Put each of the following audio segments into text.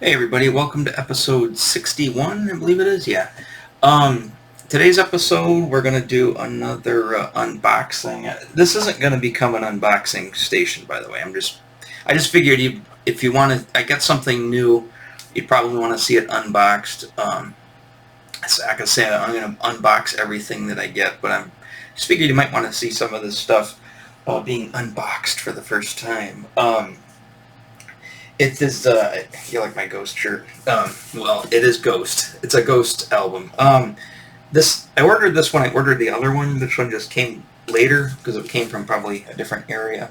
Hey everybody, welcome to episode 61, I believe it is, yeah. Today's episode, we're going to do another unboxing. This isn't going to become an unboxing station, by the way. I just figured if you want to, I get something new, you'd probably want to see it unboxed. So I can say I'm going to unbox everything that I get, but I just figured you might want to see some of this stuff being unboxed for the first time. It is, you like my Ghost shirt? Well, it is Ghost. It's a Ghost album. I ordered this when I ordered the other one. This one just came later, because it came from probably a different area.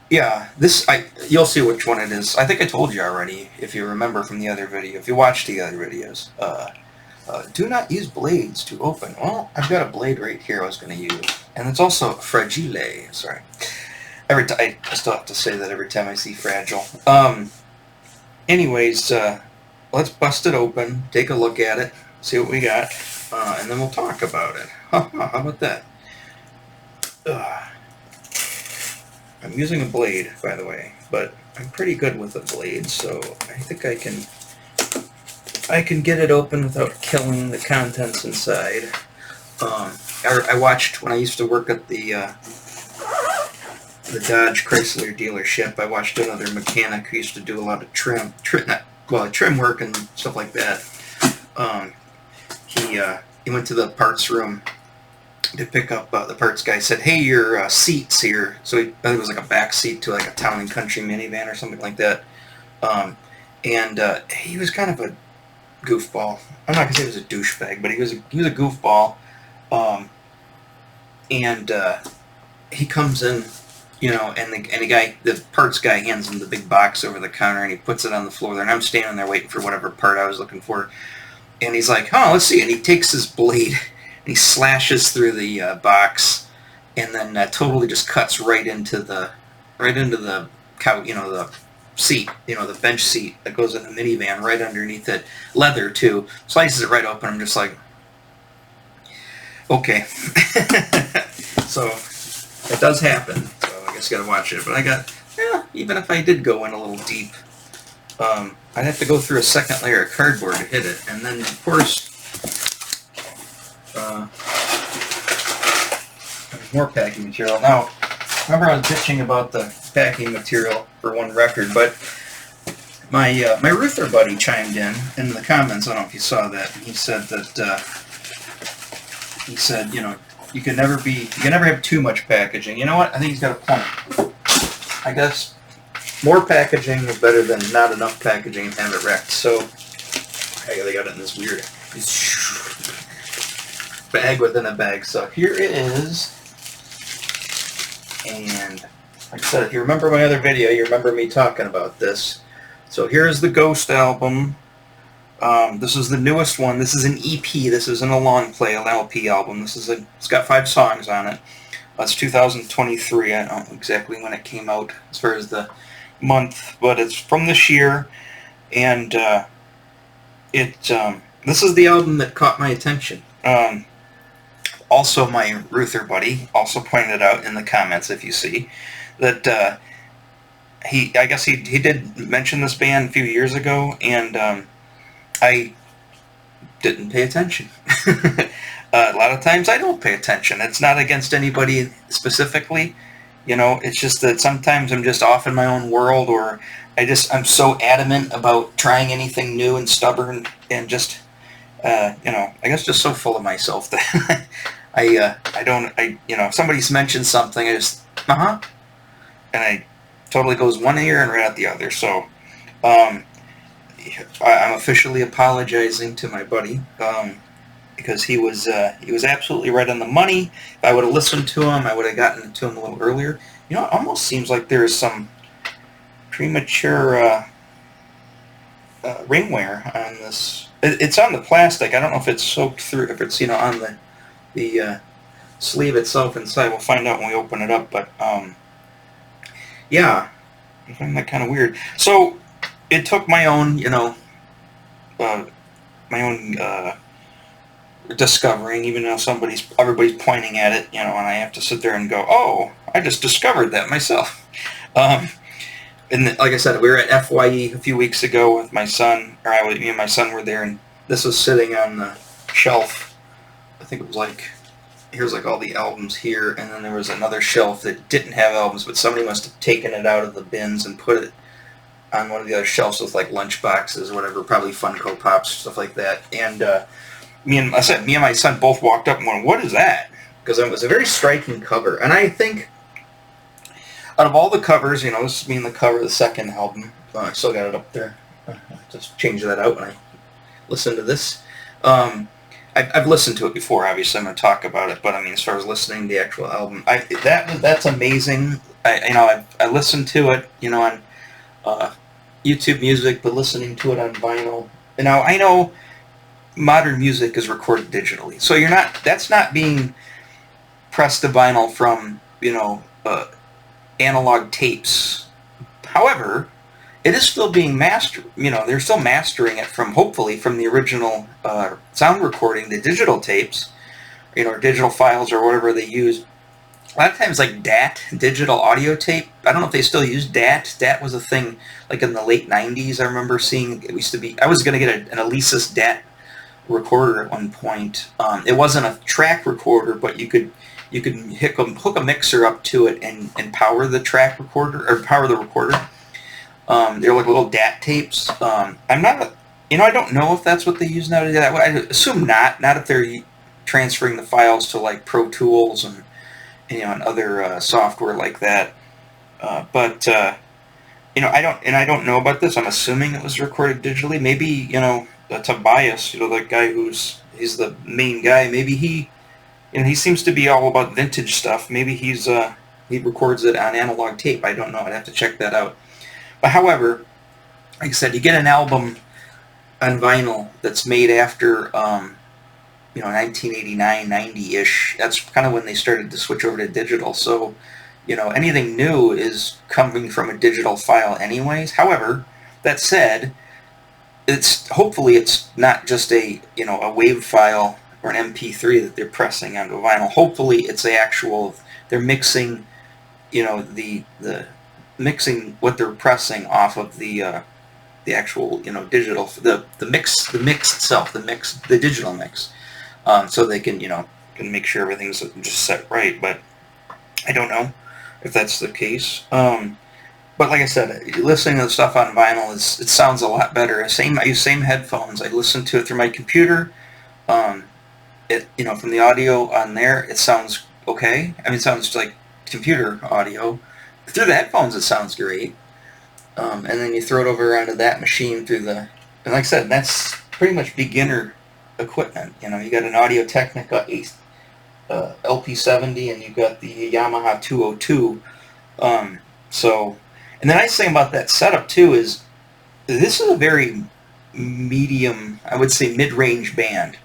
Yeah, you'll see which one it is. I think I told you already, if you remember from the other video, if you watched the other videos. Do not use blades to open. Well, I've got a blade right here I was going to use. And it's also fragile. Sorry. I still have to say that every time I see fragile. Anyways, let's bust it open, take a look at it, see what we got, and then we'll talk about it. How about that? I'm using a blade, by the way, but I'm pretty good with a blade, so I think I can get it open without killing the contents inside. I watched, when I used to work at the Dodge Chrysler dealership, I watched another mechanic who used to do a lot of trim work and stuff like that. He went to the parts room to pick up, the parts guy said, "Hey, your seat's here." So it was like a back seat to like a Town and Country minivan or something like that. He was kind of a goofball. I'm not gonna say he was a douchebag, but he was a goofball. He comes in, and the parts guy hands him the big box over the counter, and he puts it on the floor there, and I'm standing there waiting for whatever part I was looking for, and he's like, "Oh, let's see," and he takes his blade and he slashes through the box, and then totally just cuts right into the couch, the seat, the bench seat that goes in the minivan, right underneath it, leather too, slices it right open. I'm just like, okay. So it does happen, so I guess you gotta watch it. But even if I did go in a little deep, I'd have to go through a second layer of cardboard to hit it, and then of course there's more packing material. Now, remember I was bitching about the packing material for one record, but my Ruther buddy chimed in the comments. I don't know if you saw that. He said that you can never have too much packaging. You know what? I think he's got a point. I guess more packaging is better than not enough packaging and have it wrecked. So they got it in this weird bag within a bag. So here it is. And like I said, if you remember my other video, you remember me talking about this. So here's the Ghost album. This is the newest one. This is an EP. This isn't a long play, an LP album. It's got 5 songs on it. It's 2023. I don't know exactly when it came out as far as the month, but it's from this year. And this is the album that caught my attention. Also, my Ruther buddy also pointed out in the comments, if you see, that I guess he did mention this band a few years ago, and I didn't pay attention. A lot of times I don't pay attention. It's not against anybody specifically. It's just that sometimes I'm just off in my own world, or I'm so adamant about trying anything new and stubborn and just, I guess just so full of myself that if somebody's mentioned something, I just, and I totally goes one ear and right out the other. So, I'm officially apologizing to my buddy, because he was absolutely right on the money. If I would have listened to him, I would have gotten to him a little earlier. It almost seems like there is some premature ring wear on this. It's on the plastic. I don't know if it's soaked through, if it's on the sleeve itself inside. We'll find out when we open it up. But yeah, I find that kind of weird. So it took my own, discovering, even though everybody's pointing at it, and I have to sit there and go, "Oh, I just discovered that myself." Um, and like I said, we were at FYE a few weeks ago with my son, or me and my son were there, and this was sitting on the shelf. I think it was like, here's like all the albums here, and then there was another shelf that didn't have albums, but somebody must have taken it out of the bins and put it on one of the other shelves with like lunch boxes or whatever, probably Funko Pops, stuff like that. And me and my son both walked up and went, "What is that?" Because it was a very striking cover, and I think out of all the covers, this is being the cover of the second album. I still got it up there. Just change that out when I listen to this. I've listened to it before. Obviously, I'm going to talk about it, but I mean, as far as listening to the actual album, that's amazing. I listened to it, on YouTube Music, but listening to it on vinyl. And now I know modern music is recorded digitally, so that's not being pressed to vinyl from analog tapes. However, it is still being mastered. They're still mastering it hopefully from the original sound recording, the digital tapes, or digital files or whatever they use. A lot of times, like DAT, digital audio tape. I don't know if they still use DAT. DAT was a thing like in the late '90s. I remember seeing it used to be. I was going to get an Alesis DAT recorder at one point. It wasn't a track recorder, but you could hook a mixer up to it and power the track recorder or power the recorder. They're like little DAT tapes. I'm not, I don't know if that's what they use nowadays. I assume not if they're transferring the files to like Pro Tools and other software like that. But I don't know about this. I'm assuming it was recorded digitally. Maybe Tobias, that guy he's the main guy. Maybe he seems to be all about vintage stuff. Maybe he records it on analog tape. I don't know. I'd have to check that out. But however, like I said, you get an album on vinyl that's made after 1989, 90-ish. That's kind of when they started to switch over to digital. So, anything new is coming from a digital file anyways. However, that said, hopefully it's not just a WAV file or an MP3 that they're pressing onto vinyl. Hopefully it's they're mixing, the mixing what they're pressing off of the actual digital, the mix itself, the digital mix, so they can make sure everything's just set right. But I don't know if that's the case. But like I said, listening to the stuff on vinyl it sounds a lot better. I use same headphones. I listen to it through my computer. From the audio on there, it sounds okay. I mean, it sounds like computer audio. Through the headphones, it sounds great. And then you throw it over onto that machine and like I said, that's pretty much beginner equipment. You got an Audio-Technica LP70, and you've got the Yamaha 202. And the nice thing about that setup too is this is a very medium, I would say mid-range band.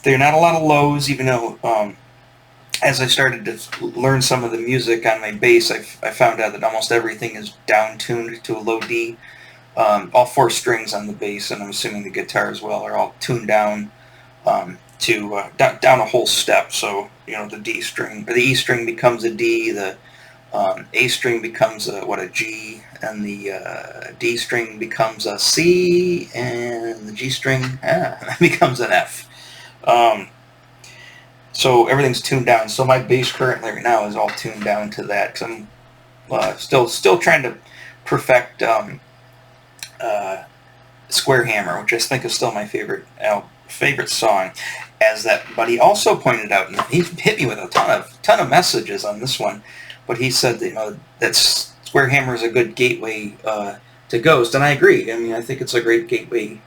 There are not a lot of lows, even though as I started to learn some of the music on my bass, I found out that almost everything is down-tuned to a low D. All four strings on the bass, and I'm assuming the guitar as well, are all tuned down to down a whole step. So the D string or the E string becomes a D, the A string becomes a G, and the D string becomes a C, and the G string becomes an F. So everything's tuned down. So my bass currently right now is all tuned down to that, because I'm still trying to perfect Square Hammer, which I think is still my favorite song. As that buddy also pointed out, and he hit me with a ton of messages on this one, but he said that Square Hammer is a good gateway to Ghost, and I agree. I mean, I think it's a great gateway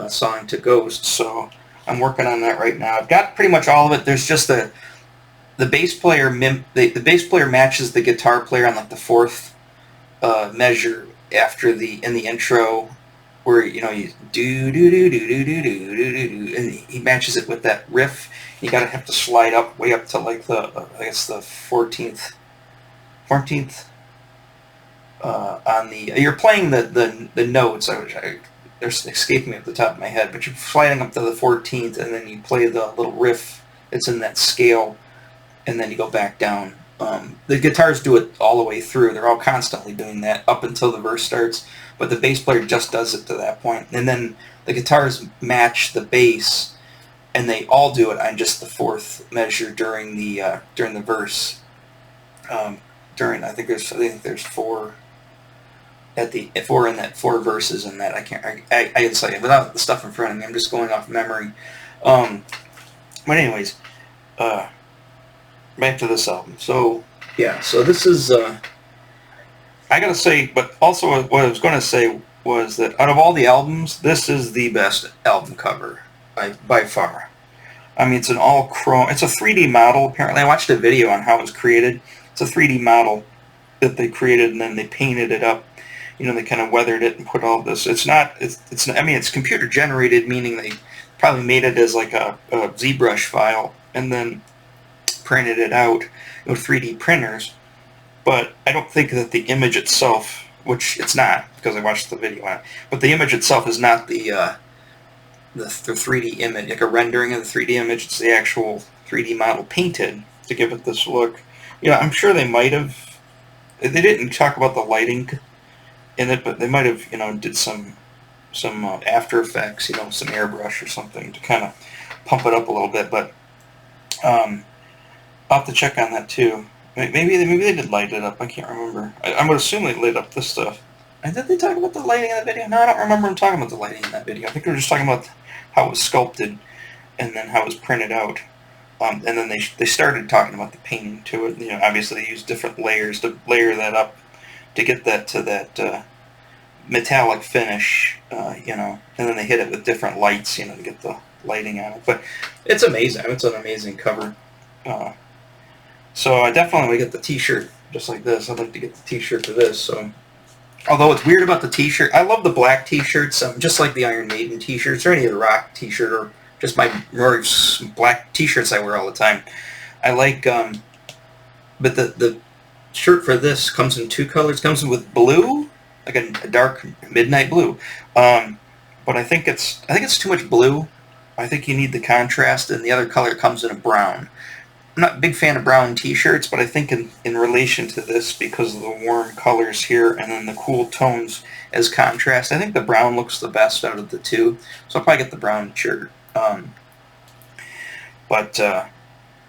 song to Ghost. So I'm working on that right now. I've got pretty much all of it. There's just the bass player the bass player matches the guitar player on like the fourth measure after in the intro, where you do do do do do do do do do, and he matches it with that riff. You gotta have to slide way up to like the I guess the 14th on the. You're playing the notes. They're escaping me at the top of my head, but you're sliding up to the 14th, and then you play the little riff that's in that scale, and then you go back down The guitars do it all the way through. They're all constantly doing that up until the verse starts, but the bass player just does it to that point. And then the guitars match the bass, and they all do it on just the fourth measure during the verse. I think there's four at the four verses in that. I can say it without the stuff in front of me. I'm just going off memory. But anyways, back to this album. So yeah, so this is I gotta say, but also what I was going to say was that out of all the albums, this is the best album cover by far. I mean, it's an all chrome. It's a 3D model. Apparently, I watched a video on how it was created. It's a 3D model that they created, and then they painted it up. You know, they kind of weathered it and put all this. It's not. I mean, it's computer generated, meaning they probably made it as like a ZBrush file and then printed it out with 3D printers. But I don't think that the image itself, which it's not because I watched the video on it, but the image itself is not the 3D image, like a rendering of the 3D image. It's the actual 3D model painted to give it this look. You know, I'm sure they might have. They didn't talk about the lighting in it, but they might have, you know, did some After Effects, you know, some airbrush or something to kind of pump it up a little bit. But I'll have to check on that too. Maybe they did light it up. I can't remember. I would assume they lit up this stuff. And did they talk about the lighting in that video? No, I don't remember them talking about the lighting in that video. I think they were just talking about how it was sculpted and then how it was printed out. And then they started talking about the painting to it. You know, obviously they used different layers to layer that up to get that to that metallic finish. You know, and then they hit it with different lights. You know, to get the lighting on it. But it's amazing. It's an amazing cover. So I definitely would get the T-shirt just like this. I'd like to get the T-shirt for this. So, although it's weird about the T-shirt, I love the black T-shirts. Just like the Iron Maiden T-shirts or any of the rock T-shirt or just my black T-shirts I wear all the time. I like, but the shirt for this comes in two colors. It comes in with blue, like a dark midnight blue. But I think it's too much blue. I think you need the contrast, and the other color comes in a brown. I'm not a big fan of brown T-shirts, but I think in relation to this, because of the warm colors here and then the cool tones as contrast, I think the brown looks the best out of the two. So I'll probably get the brown shirt.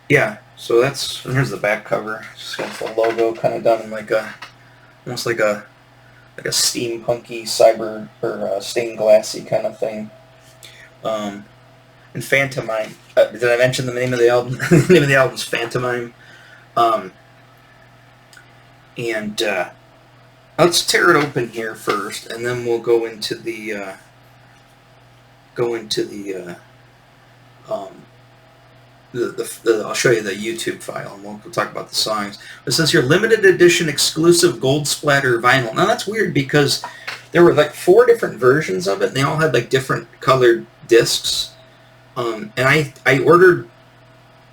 Yeah, so here's the back cover. Just got the logo kind of done in like almost like a steampunky cyber or stained glassy kind of thing. And Phantomime. Did I mention the name of the album? The name of the album is Phantomime. Let's tear it open here first, and then we'll go into the I'll show you the YouTube file, and we'll talk about the songs. It says here, limited edition exclusive gold splatter vinyl. Now that's weird because there were like 4 different versions of it, and they all had like different colored discs. And I ordered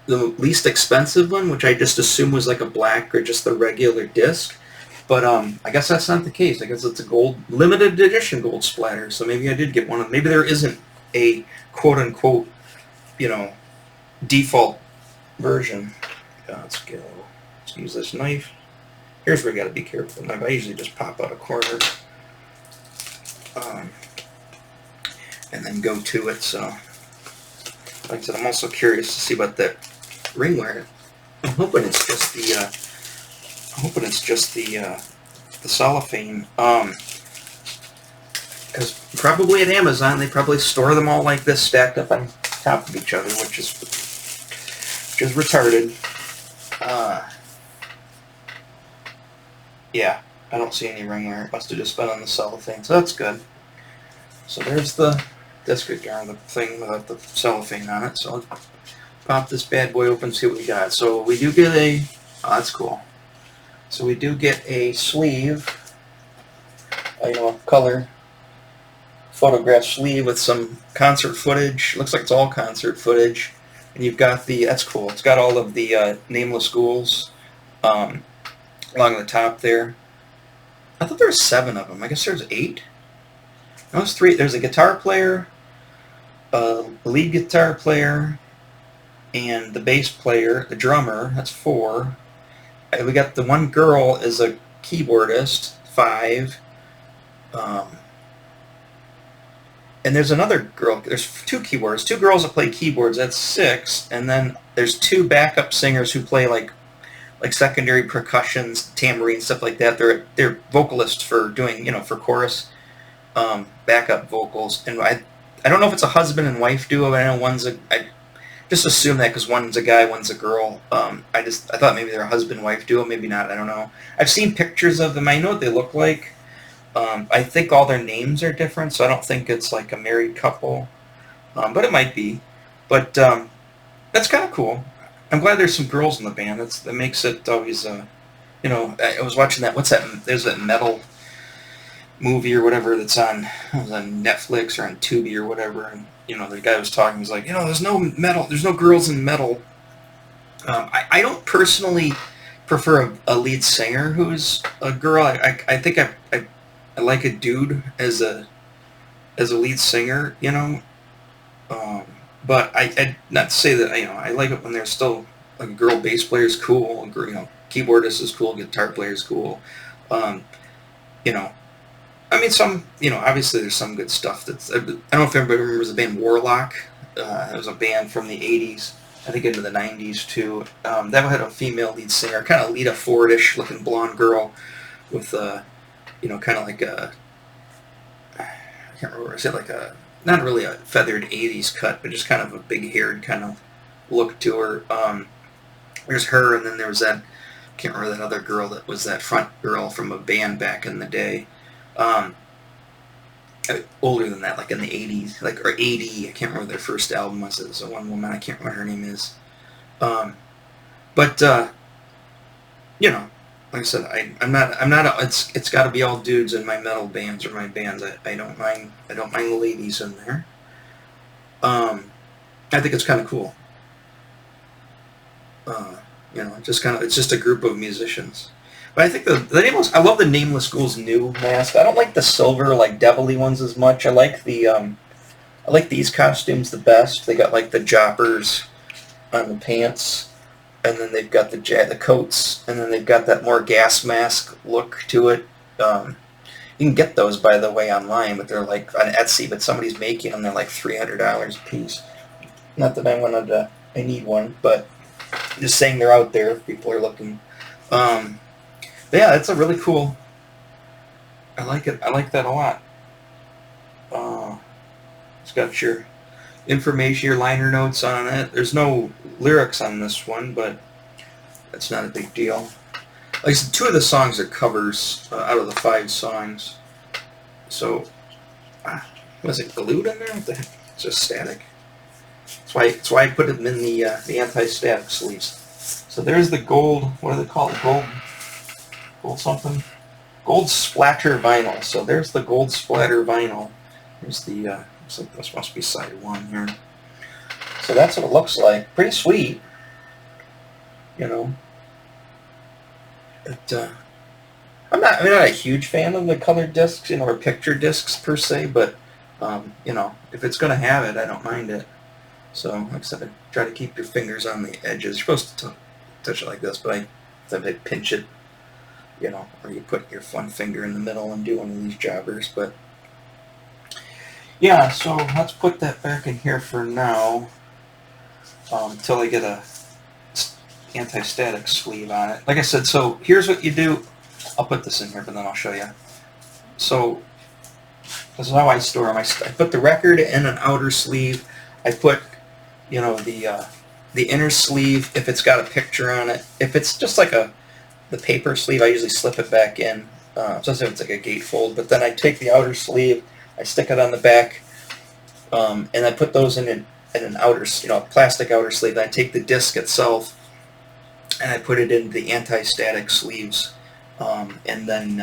the least expensive one, which I just assumed was like a black or just the regular disc. But I guess that's not the case. I guess it's a limited edition gold splatter. So maybe I did get one. Maybe there isn't a quote-unquote, you know, default version. Let's use this knife. Here's where you got to be careful. Knife. I usually just pop out a corner and then go to it. So, like I said, I'm also curious to see what that ringware. I'm hoping it's just the cellophane. Because probably at Amazon they probably store them all like this, stacked up on top of each other, which is retarded. Yeah, I don't see any ringware. It must have just been on the cellophane, so that's good. So there's the disc guitar, the thing without the cellophane on it. So let's pop this bad boy open and see what we got. So we do get that's cool. So we do get a sleeve, color photograph sleeve with some concert footage. Looks like it's all concert footage. And you've got that's cool. It's got all of the Nameless Ghouls along the top there. I thought there were 7 of them. I guess there's 8. No, there's 3. There's a guitar player, a lead guitar player, and the bass player, the drummer. That's 4. we got the one girl is a keyboardist, 5. Um, and there's another girl. There's 2 keyboards, 2 girls that play keyboards. That's 6. And then there's 2 backup singers who play like secondary percussions, tambourine, stuff like that. They're vocalists for doing, for chorus, backup vocals. And I don't know if it's a husband and wife duo. But I know I just assume that because one's a guy, one's a girl. I thought maybe they're a husband-wife duo. Maybe not. I don't know. I've seen pictures of them. I know what they look like. I think all their names are different, so I don't think it's like a married couple. But it might be. But that's kind of cool. I'm glad there's some girls in the band. That makes it always, I was watching that. What's that? There's that metal movie or whatever that's on Netflix or on Tubi or whatever. And, the guy was talking. He was like, there's no metal. There's no girls in metal. I don't personally prefer a lead singer who's a girl. I think I like a dude as a lead singer, but I not to say that I like it when there's still like a girl bass player is cool, keyboardist is cool, guitar player is cool, I mean some obviously there's some good stuff that's I don't know if everybody remembers the band Warlock. It was a band from the 80s, I think into the 90s too. That had a female lead singer, kind of Lita Ford-ish looking blonde girl with kind of like a, I can't remember, is it like not really a feathered 80s cut, but just kind of a big-haired kind of look to her. There's her, and then there was that, I can't remember that other girl that was that front girl from a band back in the day. Older than that, like in the 80s, or 80, I can't remember their first album was. It was a one woman, I can't remember her name is. But like I said, I'm not. It's got to be all dudes in my metal bands or my bands. I don't mind. I don't mind the ladies in there. I think it's kind of cool. It's just a group of musicians. But I think the Nameless. I love the Nameless Ghouls new mask. I don't like the silver devilly ones as much. I like these costumes the best. They got like the joppers on the pants. And then they've got the coats, and then they've got that more gas mask look to it. You can get those, by the way, online, but they're like on Etsy, but somebody's making them. They're like $300 a piece. Not that I need one, but just saying they're out there if people are looking. But yeah, it's a really cool. I like it. I like that a lot. It's got your information, your liner notes on it. There's no lyrics on this one, but that's not a big deal. Like I said, 2 of the songs are covers out of the 5 songs. So, was it glued in there? What the heck? It's just static. That's why I put them in the anti-static sleeves. So there's the gold. What do they call it? Gold something. Gold splatter vinyl. So there's the gold splatter vinyl. There's the. Looks like this must be side 1 here. So that's what it looks like. Pretty sweet. But, I'm not a huge fan of the colored discs, or picture discs per se, but, if it's going to have it, I don't mind it. So, like I said, try to keep your fingers on the edges. You're supposed to touch it like this, but I pinch it, or you put your one finger in the middle and do one of these jobbers, but yeah, so let's put that back in here for now, until I get a anti-static sleeve on it. Like I said, so here's what you do. I'll put this in here, but then I'll show you. So this is how I store them. I put the record in an outer sleeve. I put, the inner sleeve if it's got a picture on it. If it's just like the paper sleeve, I usually slip it back in. Just if it's like a gatefold. But then I take the outer sleeve, I stick it on the back, and I put those in an outer, plastic outer sleeve. Then I take the disc itself, and I put it in the anti-static sleeves, and then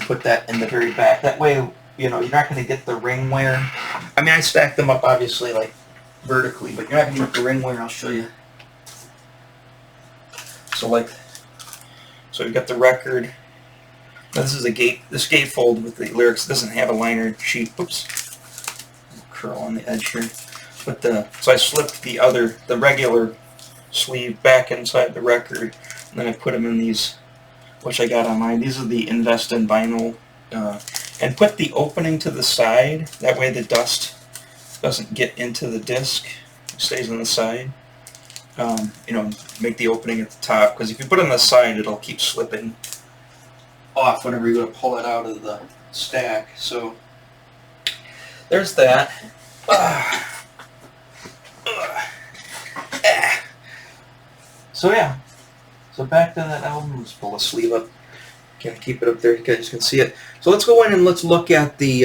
put that in the very back. That way, you're not going to get the ring wear. I mean, I stack them up obviously vertically, but you're not going to get the ring wear. I'll show you. So you got the record. Now this is this gatefold with the lyrics. It doesn't have a liner sheet. Oops. Curl on the edge here. But so I slipped the regular sleeve back inside the record. And then I put them in these, which I got on mine. These are the Invest in Vinyl. And put the opening to the side. That way the dust doesn't get into the disc. It stays on the side. You know, make the opening at the top. Because if you put it on the side, it'll keep slipping off whenever you go to pull it out of the stack. So there's that. So yeah. So back to that album. Let's pull the sleeve up. Can't keep it up there. You guys can see it. So let's go in and let's look at the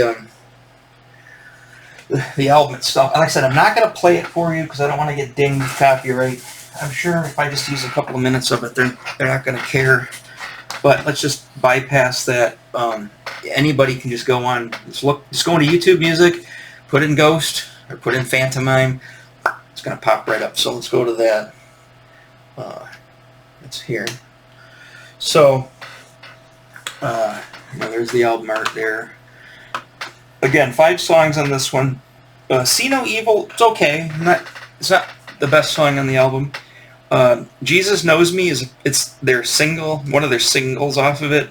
album itself. Like I said, I'm not going to play it for you because I don't want to get dinged with copyright. I'm sure if I just use a couple of minutes of it, they're not going to care. But let's just bypass that. Anybody can just go on. Just go into YouTube Music, put in Ghost or put in Phantomime. It's going to pop right up. So let's go to that. It's here. So there's the album art there. Again, 5 songs on this one. See No Evil, it's okay. It's not the best song on the album. Jesus Knows Me it's their single, one of their singles off of it.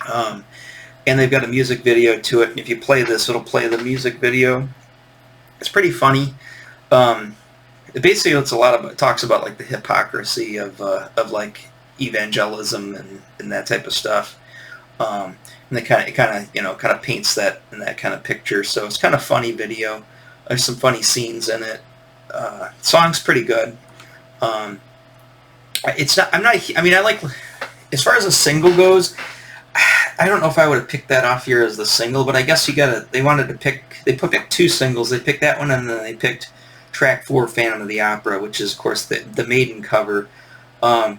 And they've got a music video to it. If you play this, it'll play the music video. It's pretty funny. Basically, it talks about like the hypocrisy of like evangelism and that type of stuff. And it kind of paints that in that kind of picture. So it's kind of funny video. There's some funny scenes in it. Song's pretty good. It's not. I mean, I like. As far as a single goes, I don't know if I would have picked that off here as the single, but I guess they wanted to pick. They picked 2 singles. They picked that one, and then they picked track 4, Phantom of the Opera, which is of course the Maiden cover. I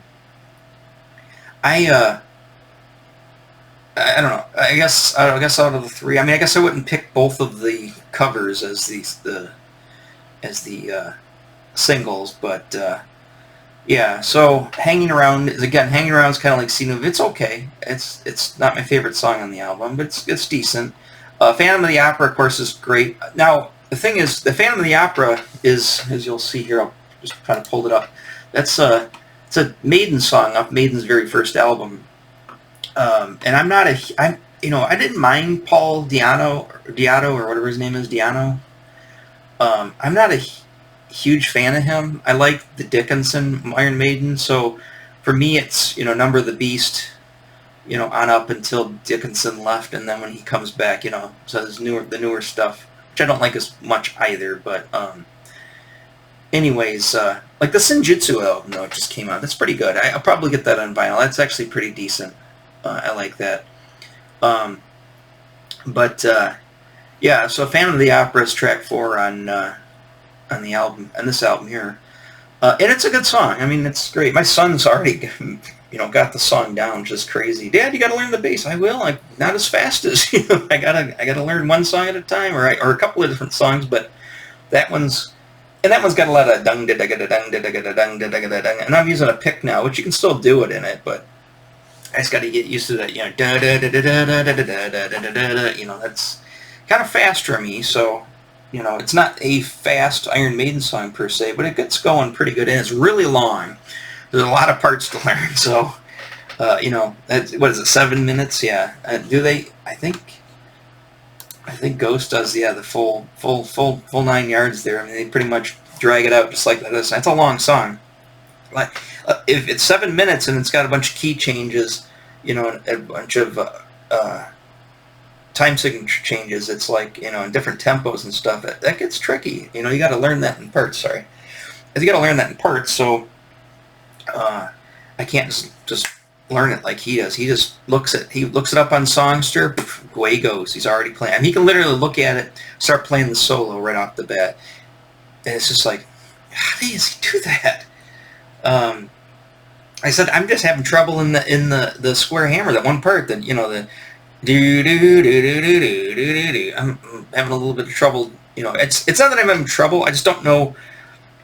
don't know. I guess out of the 3, I mean, I guess I wouldn't pick both of the covers as the singles, but yeah. So Hanging Around is kind of like Scene of. It's okay. It's not my favorite song on the album, but it's decent. Phantom of the Opera, of course, is great. Now the thing is, the Phantom of the Opera is, as you'll see here, I'll just kind of pull it up. It's a Maiden song off Maiden's very first album. And I didn't mind Paul Diatto or whatever his name is, Diano. I'm not a huge fan of him. I like the Dickinson Iron Maiden, so for me it's, Number of the Beast, on up until Dickinson left, and then when he comes back, so the newer stuff, which I don't like as much either, but anyways, like the Senjutsu album, it just came out. That's pretty good. I'll probably get that on vinyl. That's actually pretty decent. I like that. Yeah, so Phantom of the Opera is track 4 on the album, on this album here. And it's a good song. I mean, it's great. My son's already, got the song down, just crazy. Dad, you got to learn the bass. I will. Not as fast as I gotta learn one song at a time, or a couple of different songs. But that one's got a lot of dung da da da dung da da da dung da da da dung. And I'm using a pick now, which you can still do it in it, but I just got to get used to that. Da da da da da da da da da da da da. That's kind of fast for me. So. It's not a fast Iron Maiden song per se, but it gets going pretty good, and it's really long. There's a lot of parts to learn, so, what is it, 7 minutes? Yeah. I think Ghost does, the full 9 yards there. I mean, they pretty much drag it out just like this. That's a long song. Like, if it's 7 minutes and it's got a bunch of key changes, a bunch of, time signature changes, it's like, in different tempos and stuff, that gets tricky. You got to learn that in parts, You got to learn that in parts, so I can't just learn it like he does. He just looks it up on Songster, away he goes. He's already playing. I mean, he can literally look at it, start playing the solo right off the bat. And it's just like, how does he do that? I said, I'm just having trouble in the square hammer, that one part, that, the do do do do do do do do. I'm having a little bit of trouble. It's not that I'm having trouble. I just don't know.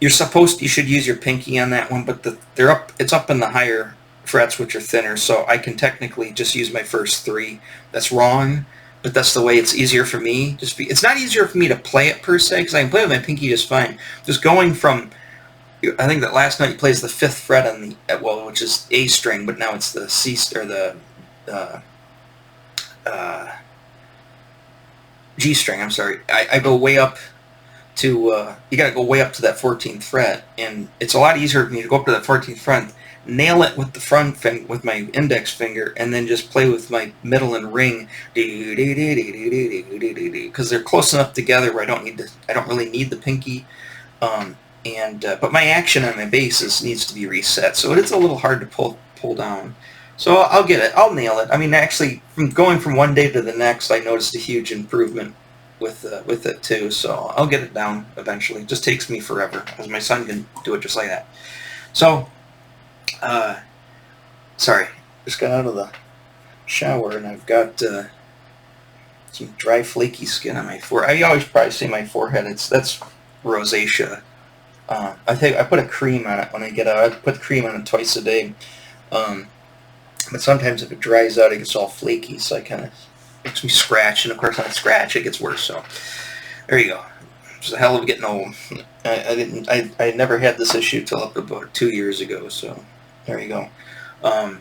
You should use your pinky on that one, but it's up in the higher frets, which are thinner, so I can technically just use my first 3. That's wrong, but that's the way it's easier for me. It's not easier for me to play it per se, because I can play with my pinky just fine. Just going from I think that last note he plays the 5th fret on the, well, which is A string, but now it's the C, or the G string, I'm sorry. I go way up to, you gotta go way up to that 14th fret, and it's a lot easier for me to go up to that 14th fret, nail it with the front finger, with my index finger, and then just play with my middle and ring, because they're close enough together where I don't really need the pinky. But my action on my bass needs to be reset, so it's a little hard to pull down. So I'll get it. I'll nail it. I mean, actually, from going from one day to the next, I noticed a huge improvement with it too. So I'll get it down eventually. It just takes me forever, because my son can do it just like that. So, sorry, just got out of the shower and I've got some dry, flaky skin on my forehead. I always probably say my forehead. That's rosacea. I put a cream on it when I get out. I put cream on it twice a day. But sometimes if it dries out, it gets all flaky, so I kind of makes me scratch, and of course when I scratch, it gets worse. So there you go. It's a hell of getting old. I never had this issue till up about 2 years ago. So there you go. But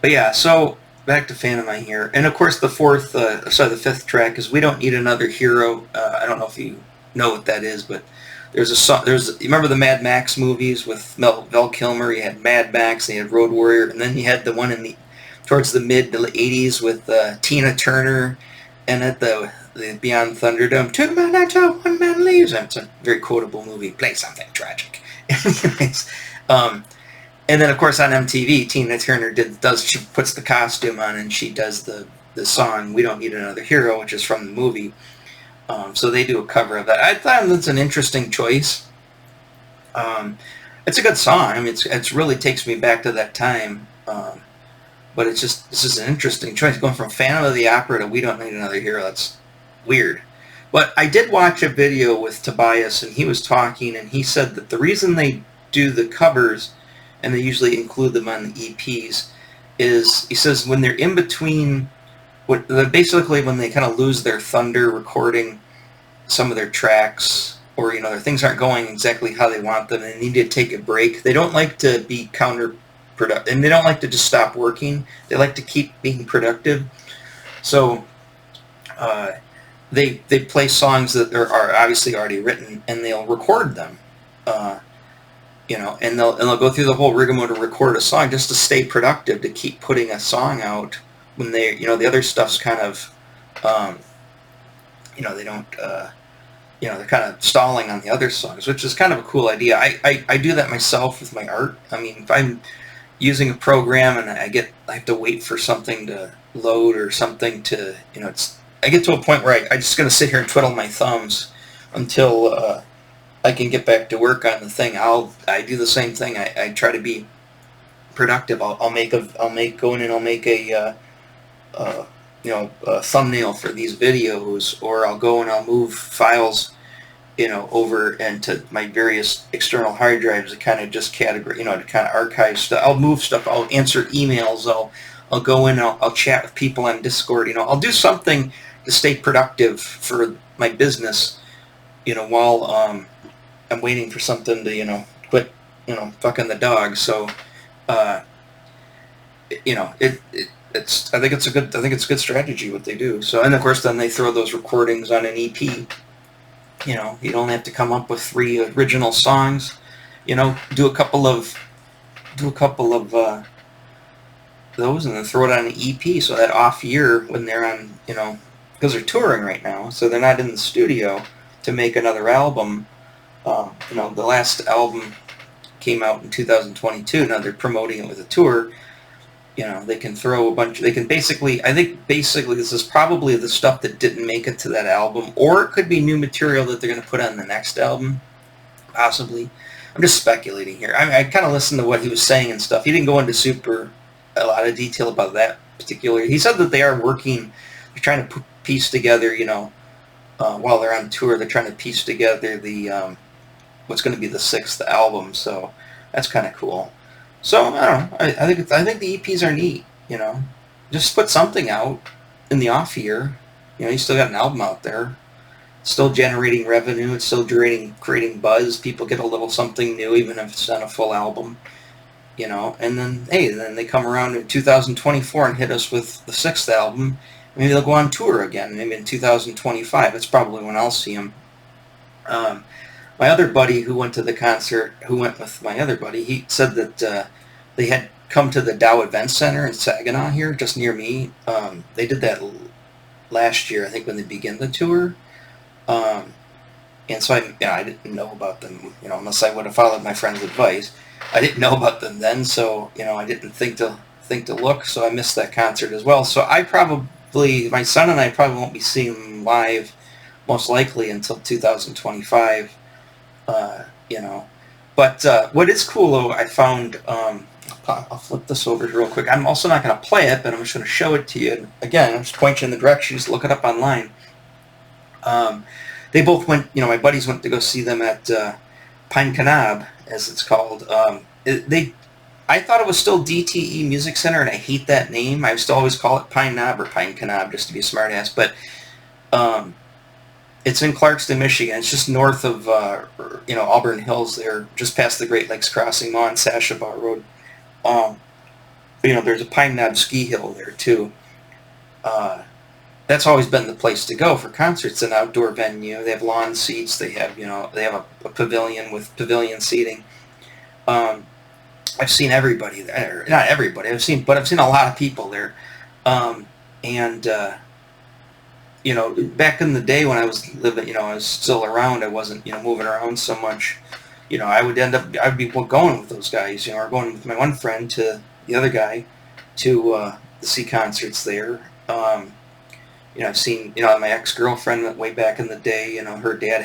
yeah, so back to Phantomime here, and of course the 5th track is "We Don't Need Another Hero." I don't know if you know what that is, but there's a song. You remember the Mad Max movies with Val Kilmer? You had Mad Max, and you had Road Warrior, and then you had the one towards the mid 80s with Tina Turner, and at the Beyond Thunderdome, 2 men enter, 1 man leaves. It's a very quotable movie. Play something tragic. Anyways, and then of course on MTV, Tina Turner she puts the costume on and she does the song "We Don't Need Another Hero," which is from the movie. So they do a cover of that. I thought that's an interesting choice. It's a good song. I mean, it really takes me back to that time. But this is an interesting choice. Going from Phantom of the Opera to "We Don't Need Another Hero," that's weird. But I did watch a video with Tobias, and he was talking, and he said that the reason they do the covers, and they usually include them on the EPs, is, he says, when they're in between, basically when they kind of lose their thunder recording some of their tracks, or their things aren't going exactly how they want them and they need to take a break. They don't like to be counterproductive, and they don't like to just stop working. They like to keep being productive. So they play songs that are obviously already written, and they'll record them. And they'll go through the whole rigmarole to record a song just to stay productive, to keep putting a song out when they, the other stuff's kind of, they don't, they're kind of stalling on the other songs, which is kind of a cool idea. I do that myself with my art. I mean, if I'm using a program and I have to wait for something to load or something to, I get to a point where I'm just going to sit here and twiddle my thumbs until I can get back to work on the thing. I do the same thing. I try to be productive. I'll make a thumbnail for these videos, or I'll go and I'll move files, over into my various external hard drives to kind of just to kind of archive stuff. I'll move stuff. I'll answer emails. I'll go in. I'll chat with people on Discord. I'll do something to stay productive for my business. While I'm waiting for something to quit fucking the dog. So I think it's a good strategy what they do. So, and of course then they throw those recordings on an EP. You don't have to come up with 3 original songs. Do a couple of those and then throw it on an EP. So that off year when they're on, because they're touring right now, so they're not in the studio to make another album. The last album came out in 2022. Now they're promoting it with a tour. They can throw I think basically this is probably the stuff that didn't make it to that album, or it could be new material that they're going to put on the next album, possibly. I'm just speculating here. I kind of listened to what he was saying and stuff. He didn't go into a lot of detail about that particular. He said that they are working, they're trying to piece together, while they're on tour, they're trying to piece together the what's going to be the 6th album. So that's kind of cool. So I don't know. I think the EPs are neat. Just put something out in the off year. You still got an album out there. still generating revenue. It's still creating buzz. People get a little something new, even if it's not a full album, And then, hey, then they come around in 2024 and hit us with the 6th album. Maybe they'll go on tour again. Maybe in 2025. That's probably when I'll see them. My other buddy who went to the concert, who went with my other buddy, he said that they had come to the Dow Event Center in Saginaw here, just near me. They did that last year, I think, when they began the tour. And so I didn't know about them, unless I would have followed my friend's advice. I didn't know about them then, so I didn't think to look. So I missed that concert as well. So my son and I probably won't be seeing them live, most likely until 2025. But what is cool, though, I found. I'll flip this over real quick. I'm also not going to play it, but I'm just going to show it to you. And again, I'm just pointing in the direction. Just look it up online. They both went, my buddies went to go see them at Pine Knob, as it's called. I thought it was still DTE Music Center, and I hate that name. I still always call it Pine Knob or Pine Knob, just to be a smartass. But it's in Clarkston, Michigan. It's just north of, Auburn Hills there, just past the Great Lakes Crossing on Sashabaw Road. There's a Pine Knob ski hill there, too. That's always been the place to go for concerts, an outdoor venue. They have lawn seats. They have, they have a pavilion with pavilion seating. I've seen everybody there. Not everybody. I've seen a lot of people there. Back in the day when I was living, I was still around. I wasn't, moving around so much. I would be going with those guys, or going with my one friend to the other guy to see concerts there. I've seen, my ex-girlfriend went way back in the day. Her dad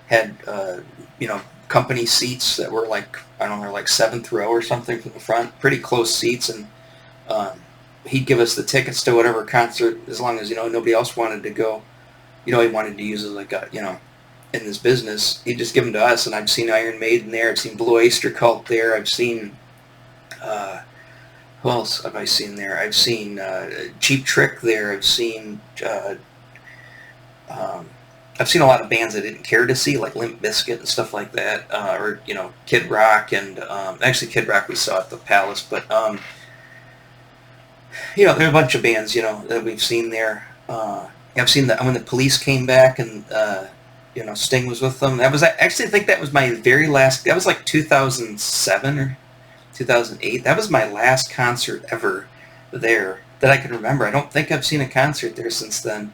had company seats that were like, I don't know, like 7th row or something from the front, pretty close seats, and he'd give us the tickets to whatever concert as long as nobody else wanted to go. He wanted to use it like in this business. He'd just give them to us, and I've seen Iron Maiden there. I've seen Blue Oyster Cult there. I've seen who else have I seen there? I've seen Cheap Trick there. I've seen a lot of bands I didn't care to see, like Limp Bizkit and stuff like that, or Kid Rock, and actually Kid Rock we saw at the Palace, but there are a bunch of bands that we've seen there. I've seen when the Police came back, and Sting was with them. I actually think that was my very last. That was like 2007 or 2008. That was my last concert ever there that I can remember. I don't think I've seen a concert there since then.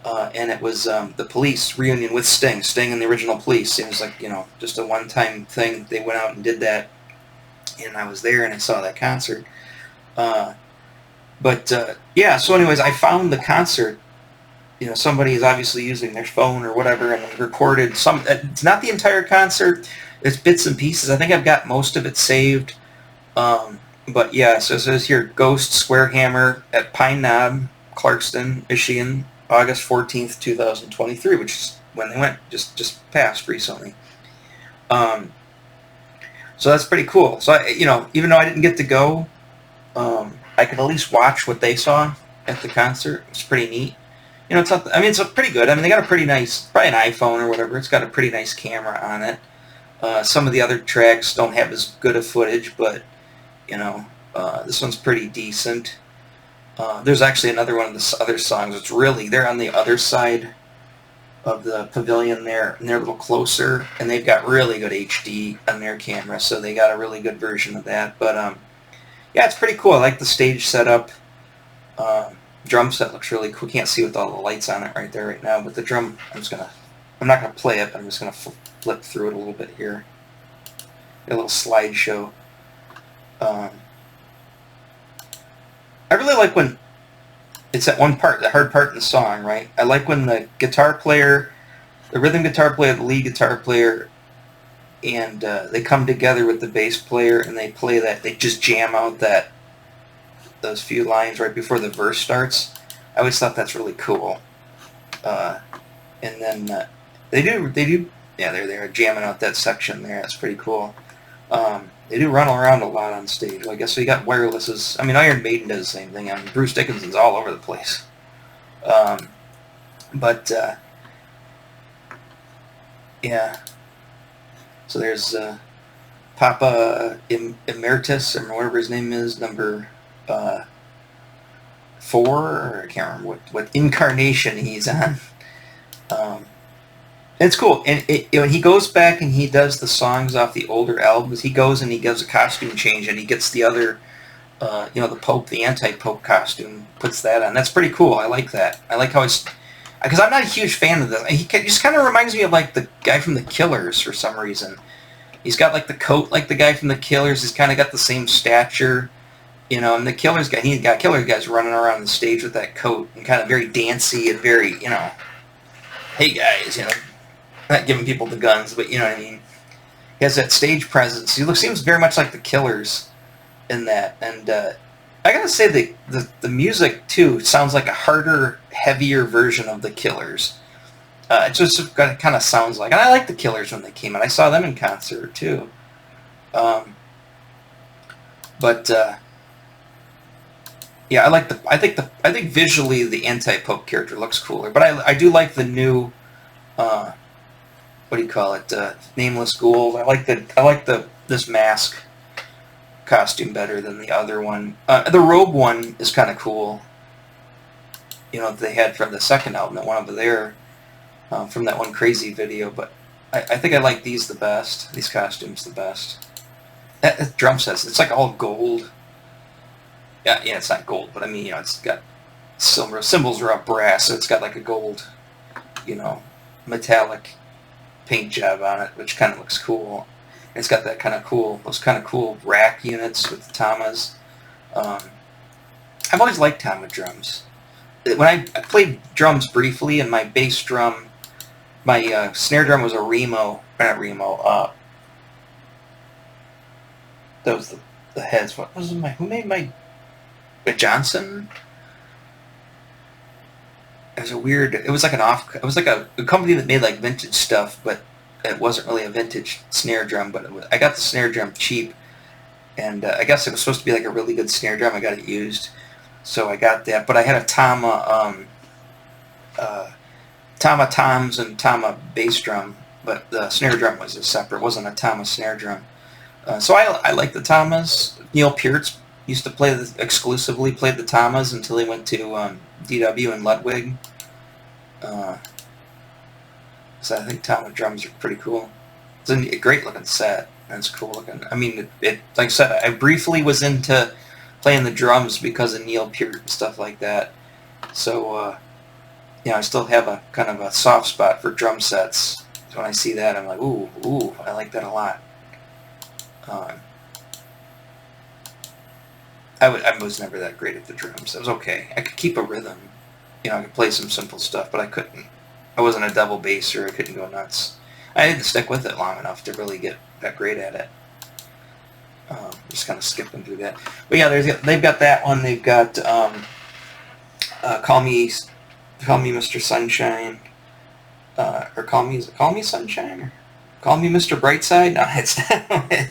And it was the Police reunion with Sting and the original Police. It was like, just a one-time thing. They went out and did that, and I was there and I saw that concert. So anyways, I found the concert. Somebody is obviously using their phone or whatever and recorded some. It's not the entire concert. It's bits and pieces. I think I've got most of it saved. But yeah, so it says here, Ghost Square Hammer at Pine Knob, Clarkston, Michigan, August 14th, 2023, which is when they went, just passed recently. So that's pretty cool. So, even though I didn't get to go, I could at least watch what they saw at the concert. It's pretty neat. It's not, it's pretty good. They got a pretty nice, probably an iPhone or whatever. It's got a pretty nice camera on it. Some of the other tracks don't have as good a footage, but, this one's pretty decent. There's actually another one of the other songs. They're on the other side of the pavilion there, and they're a little closer, and they've got really good HD on their camera, so they got a really good version of that. But, yeah, it's pretty cool. I like the stage setup. Drum set looks really cool. Can't see with all the lights on it right there right now, but the drum, I'm not going to play it, but I'm just going to flip through it a little bit here. A little slideshow. I really like when it's that one part, the hard part in the song, right? I like when the guitar player, the rhythm guitar player, the lead guitar player, and they come together with the bass player, and they play that, they just jam out those few lines right before the verse starts. I always thought that's really cool. And then they do, yeah, they're jamming out that section there. That's pretty cool. They do run around a lot on stage. Well, I guess we got wirelesses. Iron Maiden does the same thing. Bruce Dickinson's all over the place. Yeah. So there's Papa Emeritus, or whatever his name is, number 4, or I can't remember what incarnation he's on. It's cool, and when he goes back and he does the songs off the older albums, he goes and he does a costume change, and he gets the other, the Pope, the anti-Pope costume, puts that on. That's pretty cool. I like that. I like how it's, because I'm not a huge fan of this. He just kind of reminds me of like the guy from the Killers for some reason. He's got like the coat like the guy from the Killers. He's kind of got the same stature, and the Killers guy. He's got Killers guys running around the stage with that coat and kind of very dancey and very, hey guys, not giving people the guns, but you know what I mean. He has that stage presence. He seems very much like the Killers in that, and I gotta say the music too sounds like a harder, heavier version of the Killers. It just kind of sounds like, and I like the Killers when they came out. I saw them in concert too. But yeah, I think visually the anti-Pope character looks cooler. But I do like the new, what do you call it? Nameless Ghouls. I like this mask costume better than the other one. The robe one is kind of cool. They had from the second album, that one over there. From that one Crazy video, but I think I like these the best. These costumes the best. That drum set, it's like all gold. Yeah, it's not gold, but I mean, it's got silver. Cymbals are up brass, so it's got like a gold, metallic paint job on it, which kind of looks cool. It's got those kind of cool rack units with the tamas. I've always liked tama drums. When I played drums briefly, and my bass drum, my snare drum was a Remo, not Remo. That was the heads. What was who made my Johnson? It was it was like it was like a company that made like vintage stuff, but it wasn't really a vintage snare drum. But I got the snare drum cheap, and I guess it was supposed to be like a really good snare drum. I got it used, so I got that. But I had a Tama, Tama toms and Tama bass drum, but the snare drum was a separate. It wasn't a Tama snare drum. So I like the Tamas. Neil Peart used to exclusively played the Tamas until he went to DW in Ludwig. So I think Tama drums are pretty cool. It's a great looking set. And it's cool looking. I mean, it like I said, I briefly was into playing the drums because of Neil Peart and stuff like that. So I still have a kind of a soft spot for drum sets. So when I see that, I'm like, ooh, I like that a lot. I was never that great at the drums. It was okay. I could keep a rhythm. I could play some simple stuff, but I couldn't. I wasn't a double basser. I couldn't go nuts. I didn't stick with it long enough to really get that great at it. Just kind of skipping through that. But yeah, they've got that one. They've got Call Me Mr. Sunshine, or Call Me Sunshine, or Call Me Mr. Brightside. No, it's not.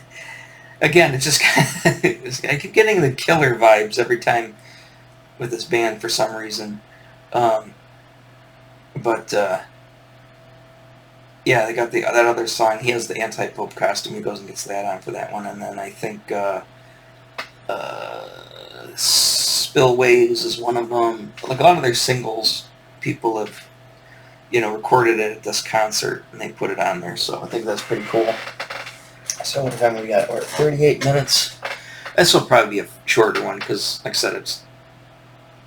Again, it's just I keep getting the Killer vibes every time with this band for some reason. But yeah, they got that other song. He has the anti-Pope costume. He goes and gets that on for that one, and then I think Spillways is one of them. Like a lot of their singles, people have recorded it at this concert and they put it on there. So I think that's pretty cool. So what time we got? We're at 38 minutes. This will probably be a shorter one because, like I said,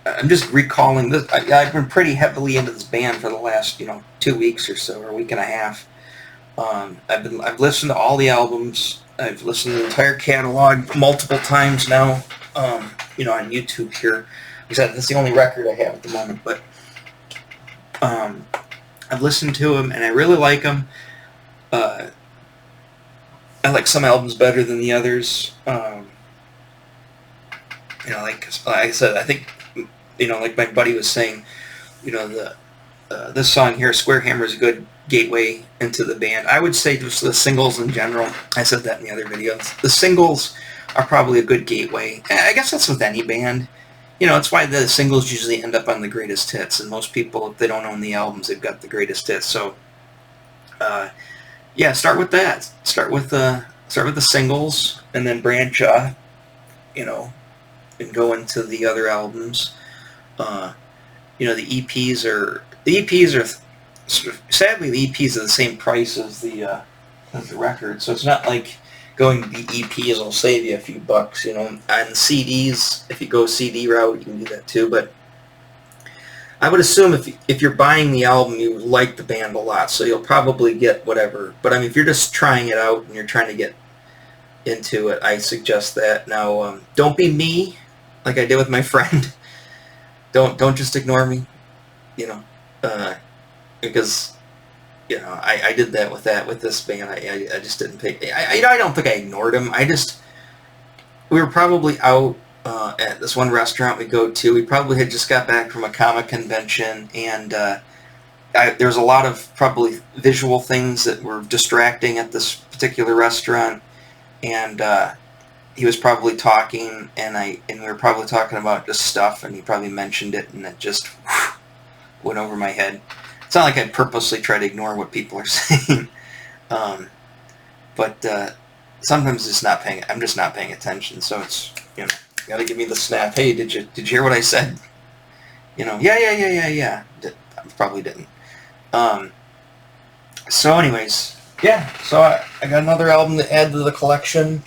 I'm just recalling this. I've been pretty heavily into this band for the last 2 weeks or so, or a week and a half. I've listened to all the albums. I've listened to the entire catalog multiple times now. On YouTube here. Like I said, that's the only record I have at the moment, but I've listened to them and I really like them. I like some albums better than the others. Like I said, I think, like my buddy was saying, this song here, Square Hammer, is a good gateway into the band. I would say just the singles in general. I said that in the other videos. The singles are probably a good gateway. I guess that's with any band. It's why the singles usually end up on the greatest hits, and most people, if they don't own the albums, they've got the greatest hits. So Yeah, start with that. Start with the singles, and then branch off, you know, and go into the other albums. Uh, the EPs are sadly the EPs are the same price as the record, so it's not like going to the EPs will save you a few bucks. On CDs, if you go CD route, you can do that too. But I would assume if you're buying the album, you like the band a lot, so you'll probably get whatever. But I mean, if you're just trying it out and you're trying to get into it, I suggest that. Now, don't be me, like I did with my friend. Don't just ignore me, you know, because I did that with this band. I just didn't pick. I don't think I ignored him. We were probably out at this one restaurant we go to. We probably had just got back from a comic convention, and there was a lot of probably visual things that were distracting at this particular restaurant, and he was probably talking, and we were probably talking about just stuff, and he probably mentioned it, and it just went over my head. It's not like I purposely try to ignore what people are saying, but sometimes I'm just not paying attention. So it's you gotta give me the snap. Hey, did you hear what I said? Yeah. I probably didn't. So anyways, yeah. So I got another album to add to the collection.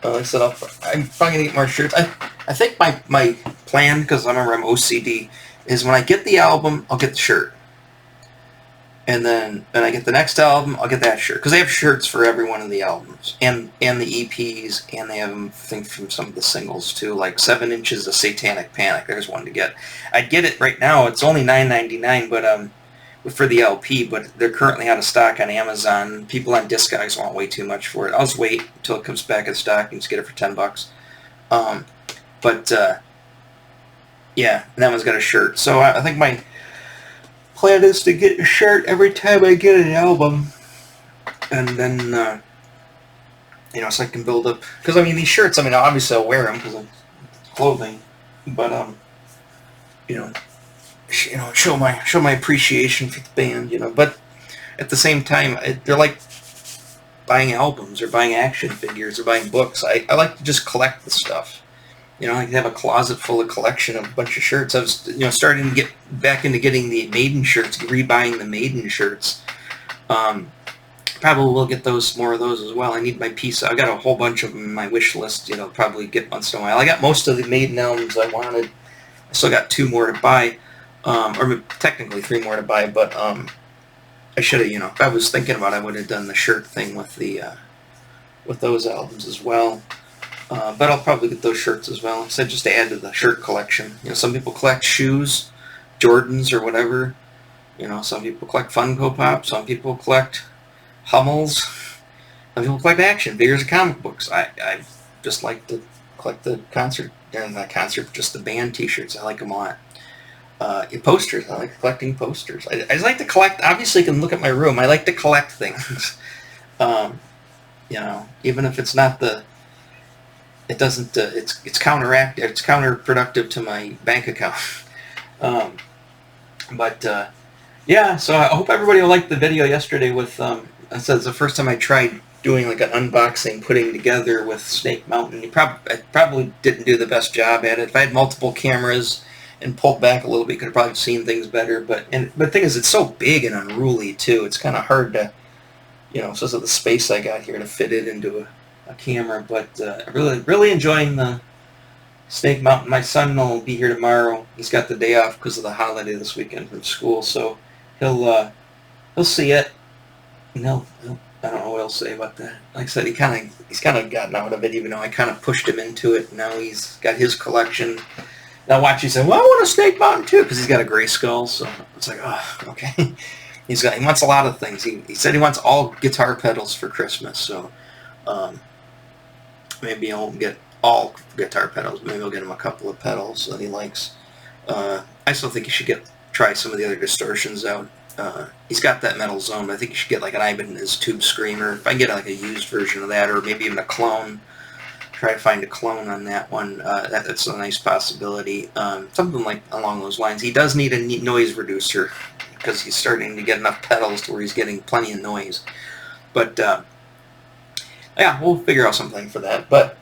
Like I said, I'm probably gonna get more shirts. I think my plan, because I remember I'm OCD, is when I get the album, I'll get the shirt. And then when I get the next album, I'll get that shirt. Because they have shirts for every one of the albums. And the EPs, and they have them, I think, from some of the singles, too. Like 7 Inches of Satanic Panic. There's one to get. I'd get it right now. It's only $9.99 but for the LP, but they're currently out of stock on Amazon. People on Discogs want way too much for it. I'll just wait until it comes back in stock and just get it for $10. Yeah, and that one's got a shirt. So I think my plan is to get a shirt every time I get an album, and then so I can build up. Because I mean, these shirts, I mean, obviously I'll wear them because of clothing, but show my appreciation for the band, But at the same time, they're like buying albums or buying action figures or buying books. I like to just collect the stuff. I like to have a closet full of collection of a bunch of shirts. I was, starting to get back into getting the Maiden shirts, rebuying the Maiden shirts. Probably will get more of those as well. I need my piece. I got a whole bunch of them in my wish list. Probably get once in a while. I got most of the Maiden albums I wanted. I still got 2 more to buy, or technically 3 more to buy. But I should have. If I was thinking about it, I would have done the shirt thing with those albums as well. But I'll probably get those shirts as well. So just to add to the shirt collection. Some people collect shoes, Jordans or whatever. Some people collect Funko Pop. Some people collect Hummels. Some people collect action figures and comic books. I just like to collect the just the band T-shirts. I like them a lot. Posters. I like collecting posters. I just like to collect. Obviously, you can look at my room. I like to collect things. Even if it's not the. It doesn't. It's counterproductive to my bank account. Yeah. So I hope everybody will like the video yesterday. With I said it's the first time I tried doing like an unboxing, putting together with Snake Mountain. I probably didn't do the best job at it. If I had multiple cameras and pulled back a little bit, could have probably seen things better. But the thing is, it's so big and unruly too. It's kind of hard to, so the space I got here to fit it into a camera, but really enjoying the Snake Mountain. My son will be here tomorrow. He's got the day off because of the holiday this weekend from school, so he'll see it. And I don't know what he'll say about that. Like I said, he's kind of gotten out of it, even though I kind of pushed him into it. Now he's got his collection. Now watch, he said, "Well, I want a Snake Mountain too," because he's got a gray skull. So it's like, oh, okay. He wants a lot of things. He said he wants all guitar pedals for Christmas, so. Maybe I won't get all guitar pedals. Maybe I'll get him a couple of pedals that he likes. I still think he should try some of the other distortions out. He's got that Metal Zone, but I think you should get like an Ibanez Tube Screamer. If I can get like a used version of that, or maybe even a clone. Try to find a clone on that one. That's a nice possibility. Something like along those lines. He does need a noise reducer. because he's starting to get enough pedals to where he's getting plenty of noise. But yeah, we'll figure out something for that. But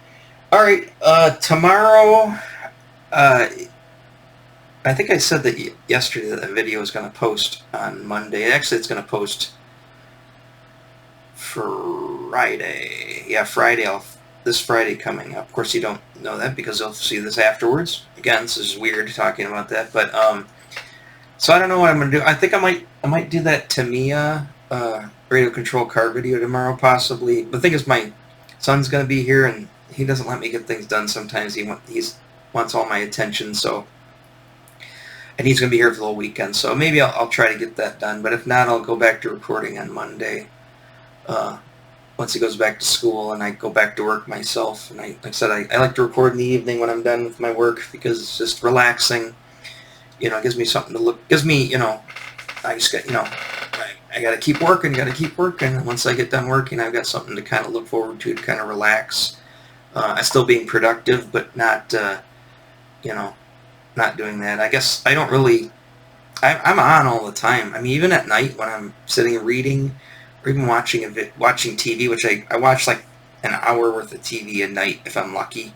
all right, tomorrow. I think I said that yesterday that the video is going to post on Monday. Actually, it's going to post Friday. Yeah, Friday. This Friday coming up. Of course, you don't know that because you'll see this afterwards. Again, this is weird talking about that, but so I don't know what I'm going to do. I think I might do that Tamiya radio control car video tomorrow, possibly. The thing is, my son's going to be here, and he doesn't let me get things done sometimes. He wants all my attention, so. And he's going to be here for the whole weekend, so maybe I'll try to get that done. But if not, I'll go back to recording on Monday once he goes back to school, and I go back to work myself. And like I said, I like to record in the evening when I'm done with my work because it's just relaxing. You know, it gives me something to look. Gives me, you know, I just got, you know, I got to keep working, And once I get done working, I've got something to kind of look forward to kind of relax. I'm still being productive, but not, you know. Not doing that. I guess I don't really. I'm on all the time. I mean, even at night when I'm sitting and reading, or even watching TV, which I watch like an hour worth of TV a night if I'm lucky.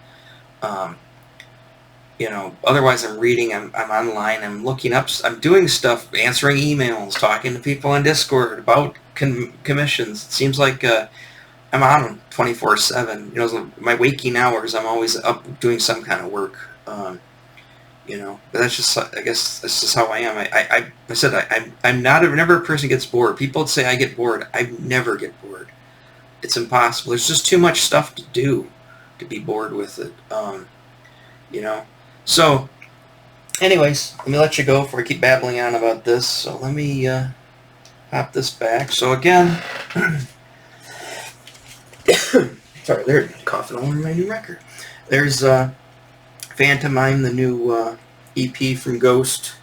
You know, otherwise I'm reading. I'm online. I'm looking up. I'm doing stuff, answering emails, talking to people on Discord about commissions. It seems like I'm on 24/7. You know, my waking hours. I'm always up doing some kind of work. You know, but that's just, I guess that's just how I am. I said I'm never a person who gets bored. People say I get bored. I never get bored. It's impossible. There's just too much stuff to do to be bored with it. You know. So, anyways, let me let you go before I keep babbling on about this. So let me hop this back. So again, sorry, they're coughing all over my new record. There's Phantomime, the new EP from Ghost.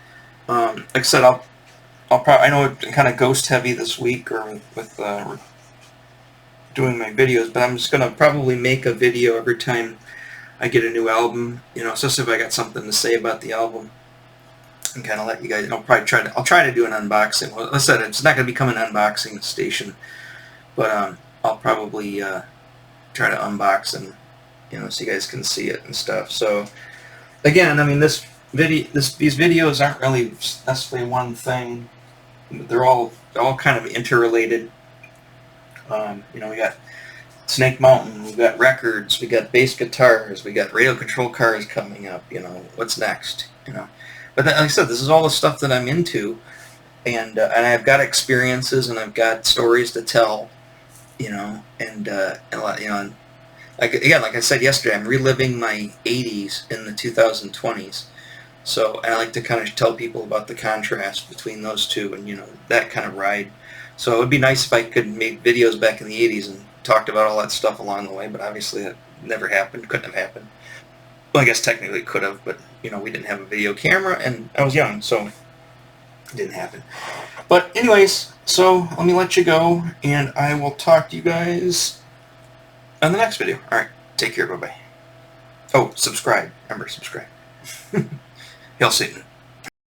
Like I said, I'll probably, I know it's kind of ghost heavy this week, or with doing my videos, but I'm just gonna probably make a video every time I get a new album. You know, especially if I got something to say about the album, and kind of let you guys. I'll try to do an unboxing. Well, like I said, it's not gonna become an unboxing station, but I'll probably try to unbox and, you know, so you guys can see it and stuff. So again, I mean, these videos aren't really necessarily one thing. They're all kind of interrelated. You know, we got Snake Mountain, we got records, we got bass guitars, we got radio control cars coming up. You know, what's next? You know, but like I said, this is all the stuff that I'm into, and I've got experiences and I've got stories to tell. You know, and a lot, you know. Like, again, like I said yesterday, I'm reliving my 80s in the 2020s. So, and I like to kind of tell people about the contrast between those two and, you know, that kind of ride. So it would be nice if I could make videos back in the 80s and talked about all that stuff along the way, but obviously that never happened, couldn't have happened. Well, I guess technically it could have, but, you know, we didn't have a video camera, and I was young, so it didn't happen. But anyways, so let me let you go, and I will talk to you guys on the next video. Alright, take care, bye-bye. Oh, subscribe. Remember, subscribe. Hail Satan.